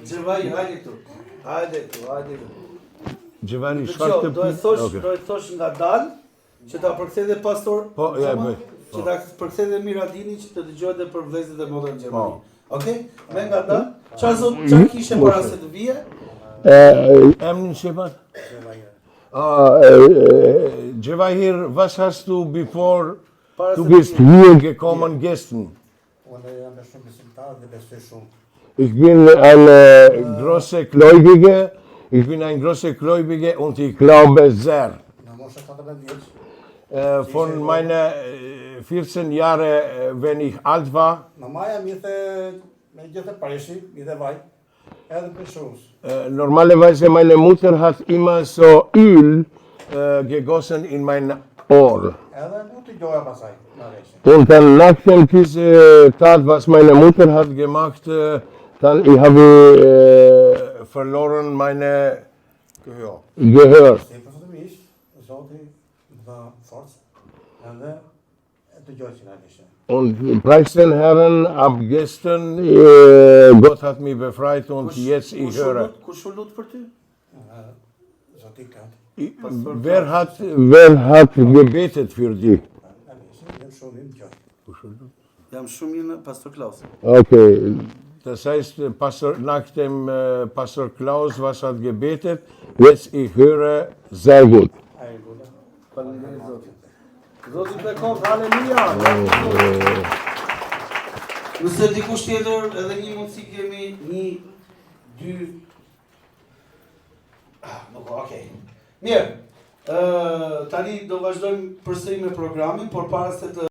Gjevani, hajde këtu. Hajde këtu. Gjevani, çfarë të do e thosh nga dalë që ta përkthejë pastor. Po, ja bëj. Që ta përkthejë Miradini që të dëgjohet edhe për vëllezërit e motra në Gjermani. Okej? Me nga dalë. Çfarë kishe para se të vije? Emrin Shebat? Gjevahir, was hast du before du bist hier gekommen gestern? Ich bin ein großer Gläubiger. Ich bin ein großer Gläubiger und ich glaube sehr. Von meinen 14 Jahren, wenn ich alt war, normalerweise meine Mutter hat immer so Öl gegossen in mein Ohr. Und dann nach dieser Tat, was meine Mutter hat gemacht, dann ich habe verloren meine Gehör. Und preis den Herrn, ab gestern, Gott hat mich befreit und jetzt ich höre. Wer hat gebetet für dich? Jam shumë mirë, Pastor Klaus. Okay, das heißt, nach dem Pastor Klaus, was hat gebetet, jetzt ich höre sehr gut. Zotit bekon, halleluja! Nëse dikush tjetër edhe një mundësi kemi, okej. Mirë, tani do vazhdojmë përsëri me programin, por para se të